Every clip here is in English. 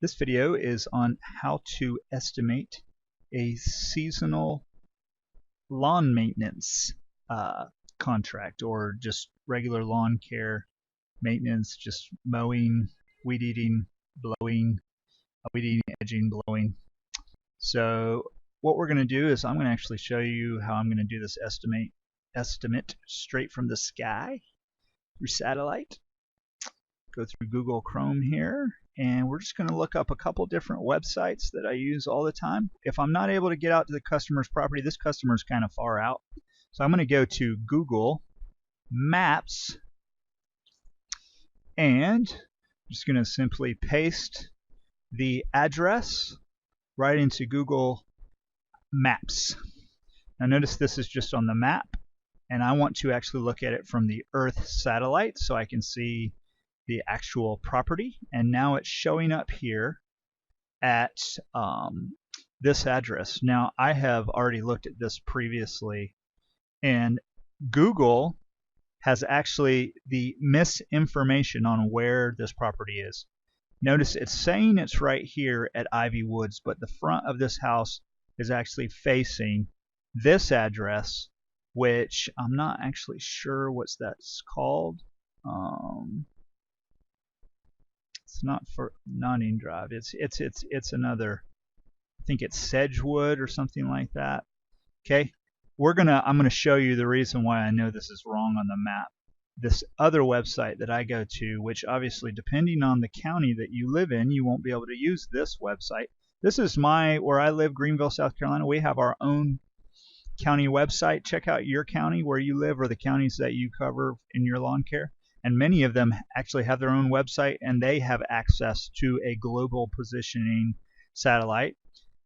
This video is on how to estimate a seasonal lawn maintenance contract, or just regular lawn care maintenance, just mowing, weed eating, blowing, weed eating, edging, blowing. So what we're going to do is I'm going to actually show you how I'm going to do this estimate straight from the sky through satellite. Go through Google Chrome here, and we're just going to look up a couple different websites that I use all the time. If I'm not able to get out to the customer's property, this customer is kind of far out, so I'm going to go to Google Maps, and I'm just going to simply paste the address right into Google Maps. Now notice this is just on the map, and I want to actually look at it from the Earth satellite so I can see the actual property, and now it's showing up here at this address. Now I have already looked at this previously, and Google has actually the misinformation on where this property is. Notice it's saying it's right here at Ivy Woods, but the front of this house is actually facing this address, which I'm not actually sure what's that's called. It's not for Notting Drive. It's another. I think it's Sedgewood or something like that. Okay, I'm gonna show you the reason why I know this is wrong on the map. This other website that I go to, which obviously depending on the county that you live in, you won't be able to use this website. This is where I live, Greenville, South Carolina. We have our own county website. Check out your county where you live, or the counties that you cover in your lawn care. And many of them actually have their own website, and they have access to a global positioning satellite.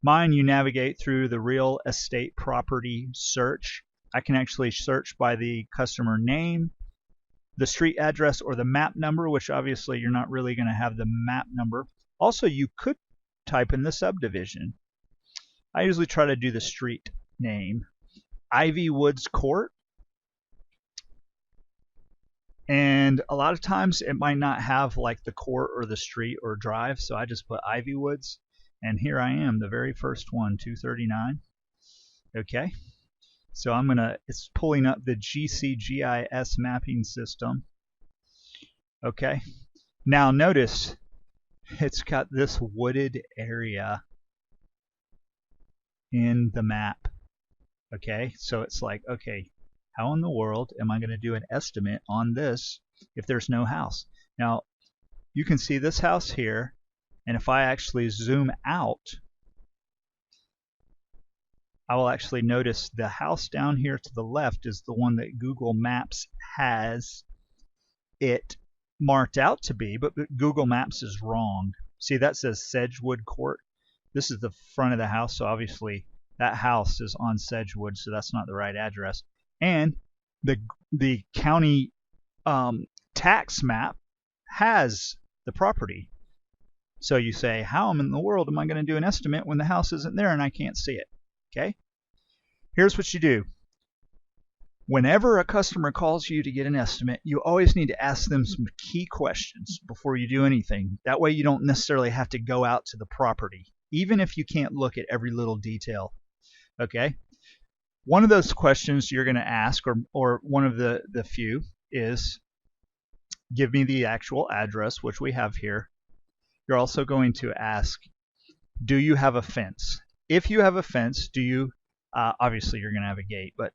Mine, you navigate through the real estate property search. I can actually search by the customer name, the street address, or the map number, which obviously you're not really going to have the map number. Also, you could type in the subdivision. I usually try to do the street name. Ivy Woods Court. And a lot of times it might not have like the court or the street or drive, so I just put Ivy Woods, and here I am, the very first one, 239. Okay, so it's pulling up the GCGIS mapping system. Okay, now notice it's got this wooded area in the map. Okay, so it's like, okay, how in the world am I going to do an estimate on this if there's no house? Now, you can see this house here, and if I actually zoom out, I will actually notice the house down here to the left is the one that Google Maps has it marked out to be, but Google Maps is wrong. See, that says Sedgewood Court. This is the front of the house, so obviously that house is on Sedgewood, so that's not the right address. And the county tax map has the property. So you say, how in the world am I going to do an estimate when the house isn't there and I can't see it? Okay, here's what you do. Whenever a customer calls you to get an estimate, you always need to ask them some key questions before you do anything. That way you don't necessarily have to go out to the property, even if you can't look at every little detail. Okay, one of those questions you're going to ask, or one of the few, is give me the actual address, which we have here. You're also going to ask, do you have a fence? If you have a fence, do you, obviously you're going to have a gate, but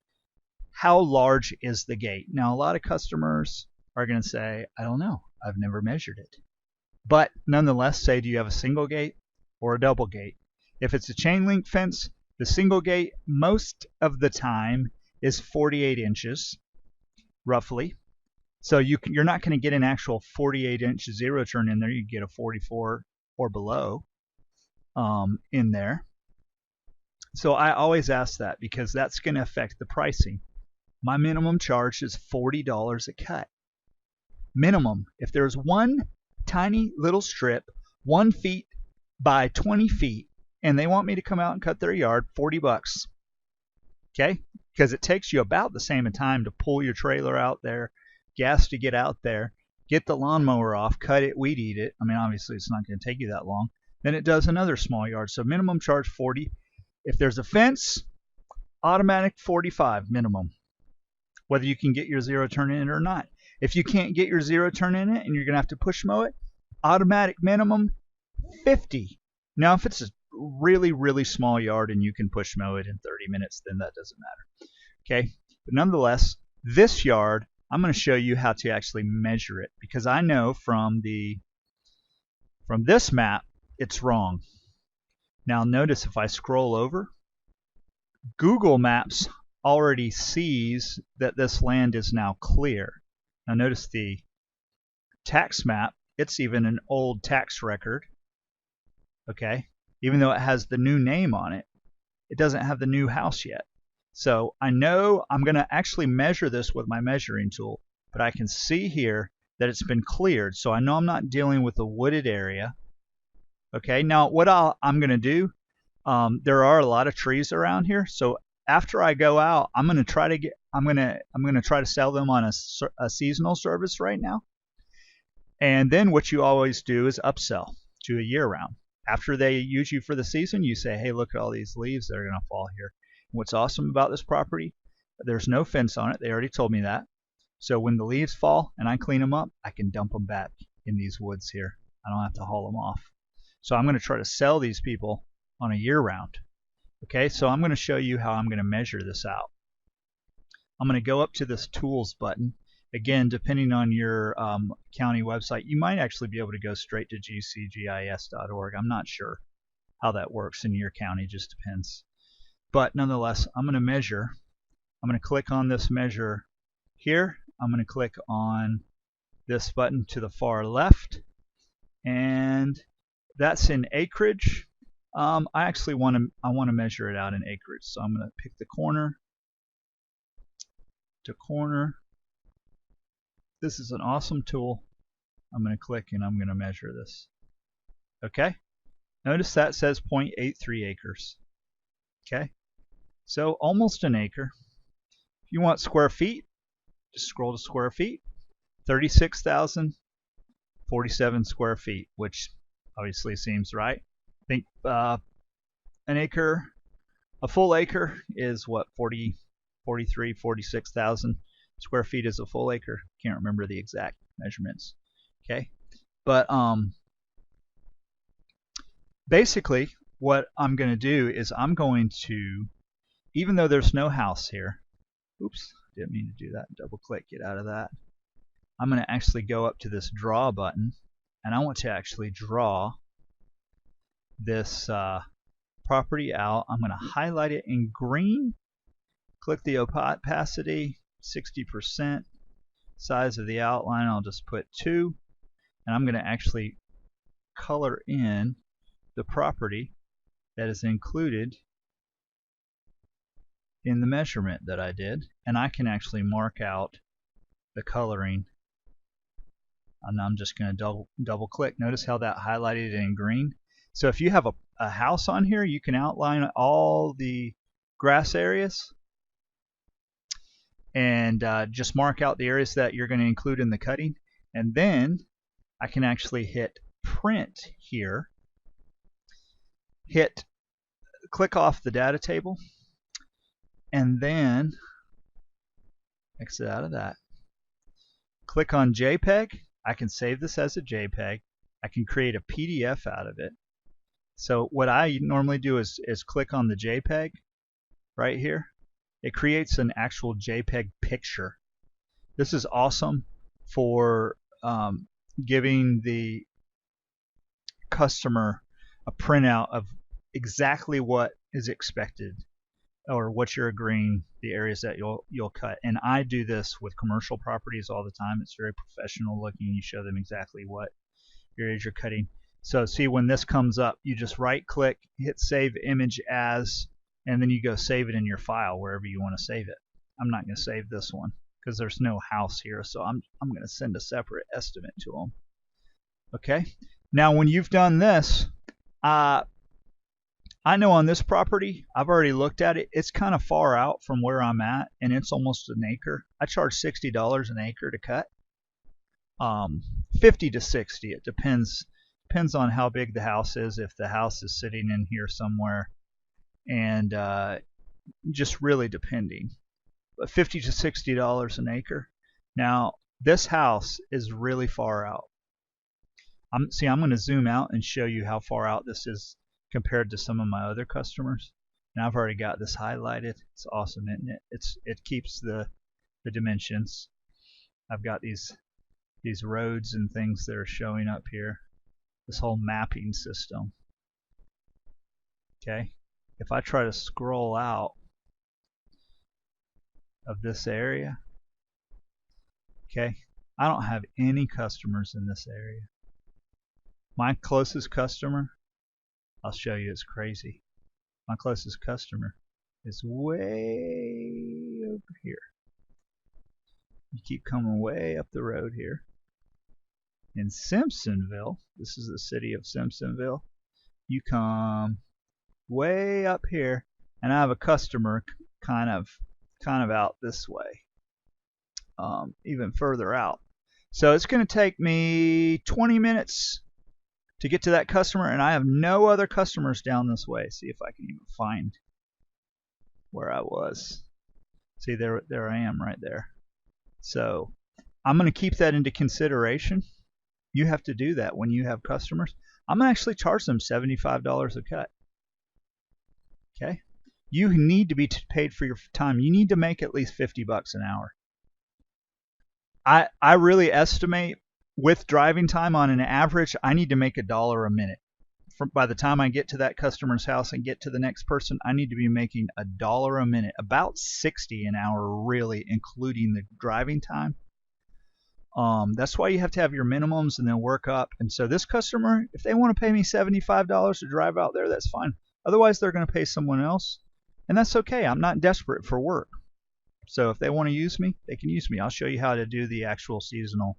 how large is the gate? Now, a lot of customers are going to say, I don't know, I've never measured it. But nonetheless, say, do you have a single gate or a double gate? If it's a chain link fence, the single gate most of the time is 48 inches, roughly. So you're not going to get an actual 48-inch zero turn in there. You get a 44 or below in there. So I always ask that because that's going to affect the pricing. My minimum charge is $40 a cut. Minimum. If there's one tiny little strip, 1 feet by 20 feet, and they want me to come out and cut their yard, $40. Okay? Because it takes you about the same time to pull your trailer out there, gas to get out there, get the lawnmower off, cut it, weed eat it. I mean, obviously it's not going to take you that long. Then it does another small yard. So minimum charge 40. If there's a fence, automatic 45 minimum, whether you can get your zero turn in it or not. If you can't get your zero turn in it and you're going to have to push mow it, automatic minimum 50. Now, if it's a really, really small yard and you can push mow it in 30 minutes, then that doesn't matter. Okay, but nonetheless, this yard, I'm going to show you how to actually measure it, because I know from this map it's wrong. Now notice if I scroll over, Google Maps already sees that this land is now clear. Now notice the tax map, it's even an old tax record. Okay, even though it has the new name on it, it doesn't have the new house yet. So I know I'm going to actually measure this with my measuring tool, but I can see here that it's been cleared. So I know I'm not dealing with a wooded area. Okay, now what I'm going to do, there are a lot of trees around here. So after I go out, I'm going to try to sell them on a seasonal service right now. And then what you always do is upsell to a year round. After they use you for the season, you say, hey, look at all these leaves that are going to fall here. What's awesome about this property, there's no fence on it. They already told me that. So when the leaves fall and I clean them up, I can dump them back in these woods here. I don't have to haul them off. So I'm going to try to sell these people on a year round. Okay, so I'm going to show you how I'm going to measure this out. I'm going to go up to this tools button. Again, depending on your county website, you might actually be able to go straight to gcgis.org. I'm not sure how that works in your county, just depends. But nonetheless, I'm going to measure. I'm going to click on this measure here. I'm going to click on this button to the far left, and that's in acreage. I actually want to measure it out in acreage, so I'm going to pick the corner to corner. This is an awesome tool. I'm going to click and I'm going to measure this. Okay, notice that says 0.83 acres. Okay, so almost an acre. If you want square feet, just scroll to square feet. 36,047 square feet, which obviously seems right. I think an acre, a full acre is what, 46,000 square feet is a full acre. Can't remember the exact measurements. Okay, but basically what I'm going to do is I'm going to, even though there's no house here, oops, didn't mean to do that, double click, get out of that. I'm going to actually go up to this draw button, and I want to actually draw this property out. I'm going to highlight it in green, click the opacity, 60%, size of the outline I'll just put 2, and I'm going to actually color in the property that is included in the measurement that I did, and I can actually mark out the coloring. And I'm just going to double click. Notice how that highlighted in green. So if you have a house on here, you can outline all the grass areas and just mark out the areas that you're going to include in the cutting. And then I can actually hit print here, click off the data table, and then exit out of that. Click on JPEG. I can save this as a JPEG. I can create a PDF out of it. So what I normally do is click on the JPEG right here. It creates an actual JPEG picture. This is awesome for giving the customer a printout of exactly what is expected, or what you're agreeing, the areas that you'll cut. And I do this with commercial properties all the time. It's very professional looking. You show them exactly what areas you're cutting. So see, when this comes up, you just right click, hit save image as, and then you go save it in your file wherever you want to save it. I'm not going to save this one because there's no house here, so I'm going to send a separate estimate to them. Okay, now when you've done this, I know on this property, I've already looked at it, it's kind of far out from where I'm at, and it's almost an acre. I charge $60 an acre to cut. 50 to 60, it depends depends on how big the house is, if the house is sitting in here somewhere, and just really depending. But $50 to $60 an acre. Now this house is really far out. I'm going to zoom out and show you how far out this is compared to some of my other customers. And I've already got this highlighted. It's awesome, isn't it? It keeps the dimensions. I've got these roads and things that are showing up here. This whole mapping system. Okay, if I try to scroll out of this area, okay, I don't have any customers in this area. My closest customer, I'll show you, it's crazy. My closest customer is way over here. You keep coming way up the road here. In Simpsonville, this is the city of Simpsonville, you come way up here, and I have a customer kind of out this way, even further out. So it's going to take me 20 minutes to get to that customer, and I have no other customers down this way. See if I can even find where I was. See, there I am right there. So I'm going to keep that into consideration. You have to do that when you have customers. I'm going to actually charge them $75 a cut. Okay? You need to be paid for your time. You need to make at least $50 an hour. I really estimate with driving time on an average, I need to make $1 a minute. By the time I get to that customer's house and get to the next person, I need to be making $1 a minute, about $60 an hour, really, including the driving time. That's why you have to have your minimums and then work up. And so this customer, if they want to pay me $75 to drive out there, that's fine. Otherwise, they're going to pay someone else, and that's okay. I'm not desperate for work. So if they want to use me, they can use me. I'll show you how to do the actual seasonal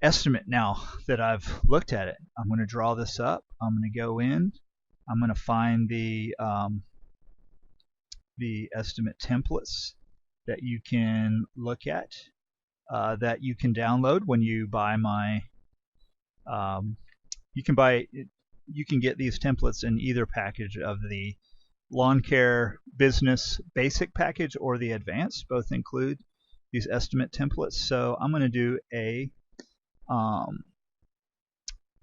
estimate now that I've looked at it. I'm going to draw this up. I'm going to go in. I'm going to find the estimate templates that you can look at, that you can download when you buy my. You can get these templates in either package of the Lawn Care Business Basic package or the Advanced. Both include these estimate templates. So I'm going to do a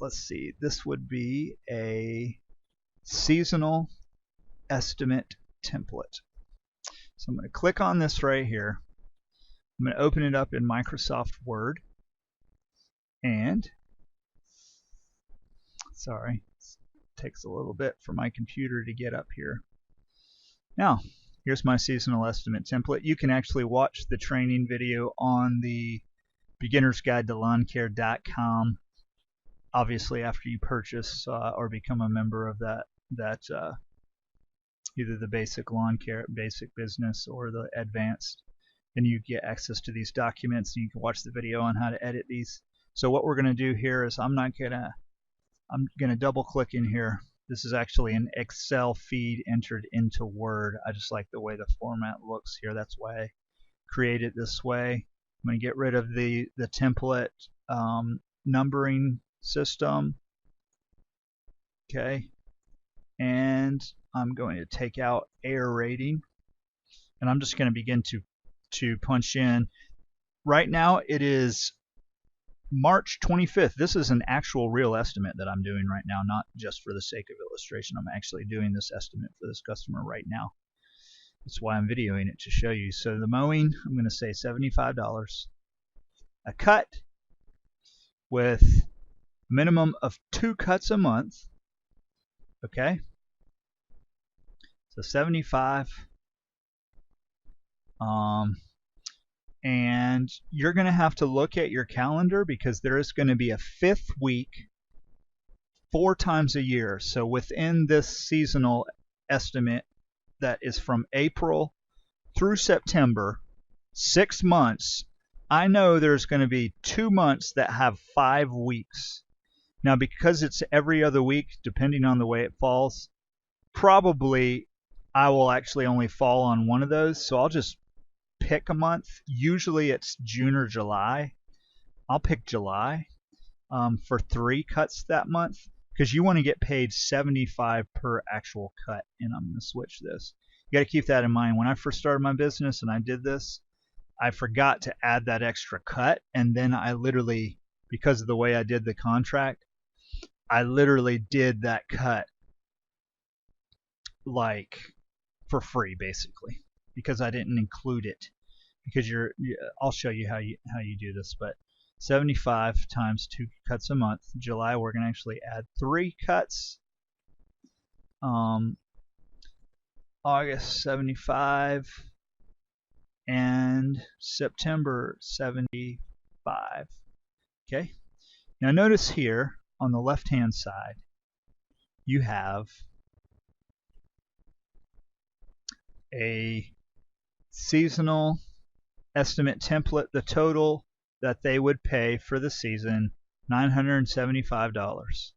let's see, this would be a seasonal estimate template. So I'm going to click on this right here. I'm going to open it up in Microsoft Word, and sorry, it takes a little bit for my computer to get up here. Now here's my seasonal estimate template. You can actually watch the training video on the Beginner's Guide to Lawn Care.com, obviously after you purchase or become a member of that either the basic lawn care, basic business, or the advanced. Then you get access to these documents, and you can watch the video on how to edit these. So what we're going to do here is I'm going to double click in here. This is actually an Excel feed entered into Word. I just like the way the format looks here. That's why I create it this way. I'm going to get rid of the template numbering system. Okay. And I'm going to take out air rating. And I'm just going to begin to punch in. Right now it is March 25th. This is an actual real estimate that I'm doing right now, not just for the sake of illustration. I'm actually doing this estimate for this customer right now. That's why I'm videoing it, to show you. So the mowing, I'm going to say $75 a cut, with a minimum of 2 cuts a month. Okay, so 75. And you're going to have to look at your calendar, because there is going to be a 5th week 4 times a year. So within this seasonal estimate that is from April through September, 6 months, I know there's going to be 2 months that have 5 weeks. Now, because it's every other week, depending on the way it falls, probably I will actually only fall on one of those. So I'll just pick a month. Usually it's June or July. I'll pick July. for 3 cuts that month, because you want to get paid $75 per actual cut. And I'm going to switch this. You got to keep that in mind. When I first started my business and I did this, I forgot to add that extra cut, and then I literally, because of the way I did the contract, I literally did that cut like for free, basically, because I didn't include it. Because I'll show you how you do this, but 75 times 2 cuts a month. July, we're going to actually add 3 cuts. August, 75, and September, 75. Okay. Now notice here on the left-hand side, you have a seasonal estimate template. The total that they would pay for the season, $975.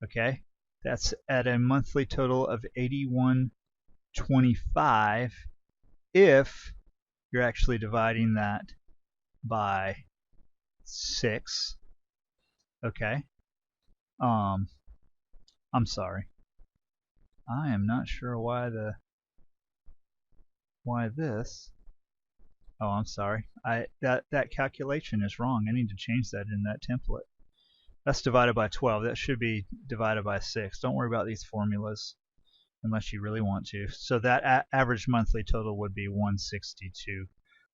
Okay, that's at a monthly total of $81.25 if you're actually dividing that by 6. Okay. I'm sorry. I am not sure why this. Oh, I'm sorry. That calculation is wrong. I need to change that in that template. That's divided by 12. That should be divided by 6. Don't worry about these formulas unless you really want to. So that average monthly total would be 162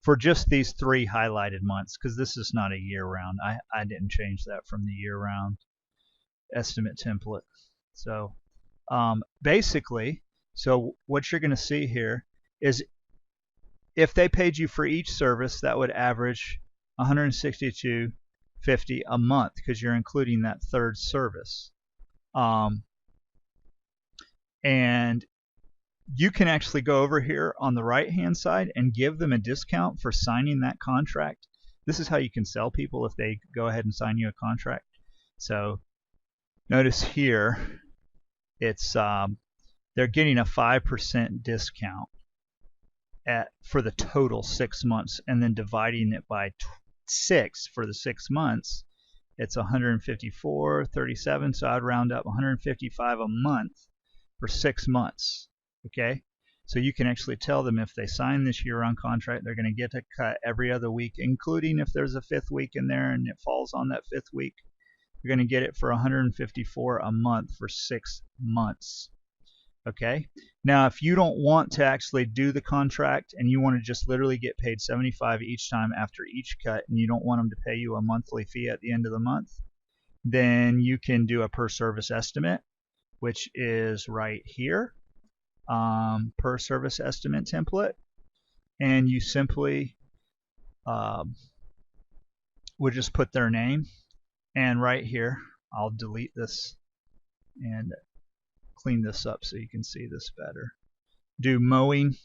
for just these 3 highlighted months, because this is not a year-round. I didn't change that from the year-round estimate template. So basically, so what you're going to see here is if they paid you for each service, that would average $162.50 a month, because you're including that 3rd service. And you can actually go over here on the right-hand side and give them a discount for signing that contract. This is how you can sell people if they go ahead and sign you a contract. So notice here, it's they're getting a 5% discount for the total 6 months, and then dividing it by 6 for the 6 months, it's $154.37. So I'd round up $155 a month for 6 months. Okay, so you can actually tell them if they sign this year-round contract, they're going to get a cut every other week, including if there's a 5th week in there and it falls on that 5th week. You're going to get it for $154 a month for 6 months. Okay, now if you don't want to actually do the contract and you want to just literally get paid $75 each time after each cut, and you don't want them to pay you a monthly fee at the end of the month, then you can do a per service estimate, which is right here. Per service estimate template, and you simply would just put their name, and right here I'll delete this and clean this up so you can see this better. Do mowing,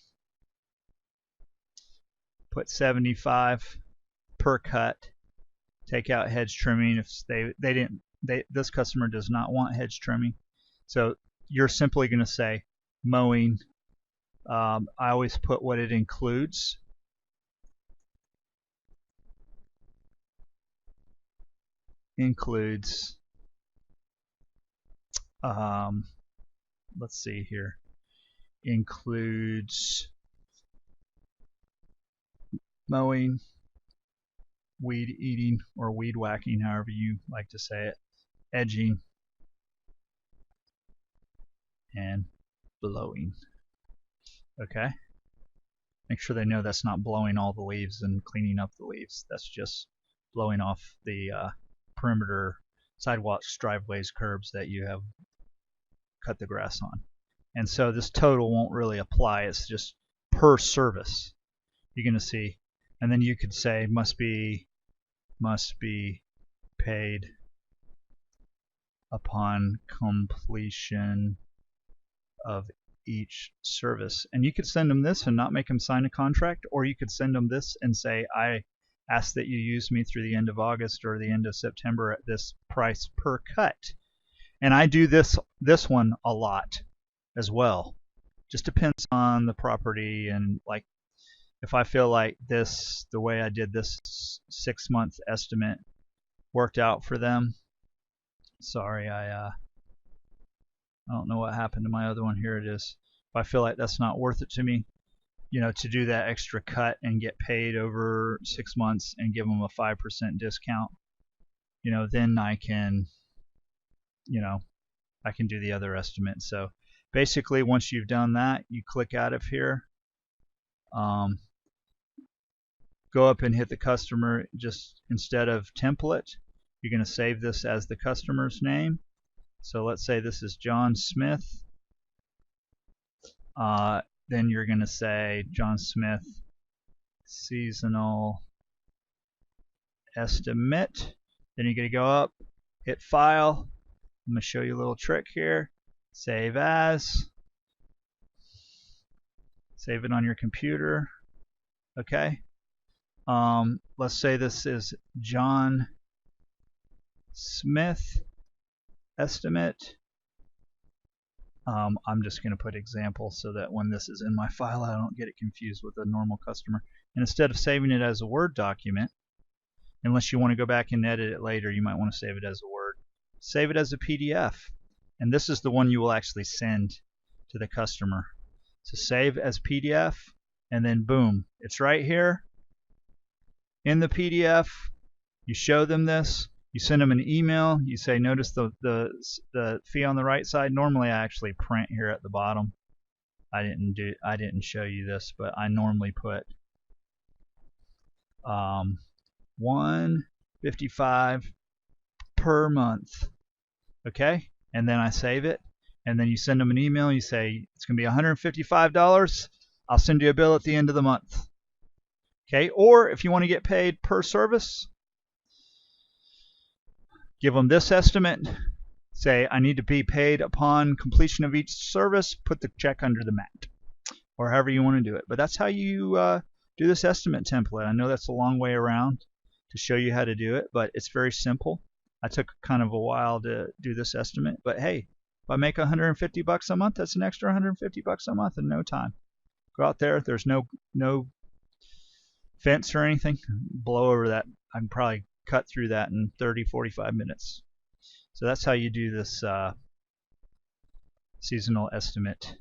put 75 per cut, take out hedge trimming if this customer does not want hedge trimming, so you're simply going to say mowing. I always put what it includes. Let's see here. Includes mowing, weed eating, or weed whacking, however you like to say it, edging, and blowing. Okay, make sure they know that's not blowing all the leaves and cleaning up the leaves. That's just blowing off the perimeter sidewalks, driveways, curbs that you have cut the grass on. And so this total won't really apply. It's just per service. You're going to see, and then you could say must be paid upon completion of each service. And you could send them this and not make them sign a contract, or you could send them this and say, I ask that you use me through the end of August or the end of September at this price per cut. And I do this one a lot as well. Just depends on the property, and like if I feel like this, the way I did this 6-month estimate worked out for them. Sorry, I don't know what happened to my other one. Here it is. If I feel like that's not worth it to me, to do that extra cut and get paid over 6 months and give them a 5% discount, then I can, I can do the other estimate. So basically, once you've done that, you click out of here, go up and hit the customer. Just instead of template, you're going to save this as the customer's name. So let's say this is John Smith. Then you're going to say John Smith seasonal estimate. Then you're going to go up, hit file. I'm going to show you a little trick here. Save as. Save it on your computer. Okay. Let's say this is John Smith estimate. I'm just going to put example so that when this is in my file, I don't get it confused with a normal customer. And instead of saving it as a Word document, unless you want to go back and edit it later, you might want to save it as a Word. Save it as a PDF. And this is the one you will actually send to the customer. So save as PDF, and then boom, it's right here in the PDF. You show them this. You send them an email. You say, notice the fee on the right side. Normally, I actually print here at the bottom. I didn't show you this, but I normally put $155 per month. Okay, and then I save it, and then you send them an email. You say it's going to be $155. I'll send you a bill at the end of the month. Okay, or if you want to get paid per service, give them this estimate. Say, I need to be paid upon completion of each service. Put the check under the mat, or however you want to do it. But that's how you do this estimate template. I know that's a long way around to show you how to do it, but it's very simple. I took kind of a while to do this estimate, but hey, if I make $150 a month, that's an extra $150 a month in no time. Go out there. There's no fence or anything. Blow over that. I can probably cut through that in 30-45 minutes. So that's how you do this seasonal estimate.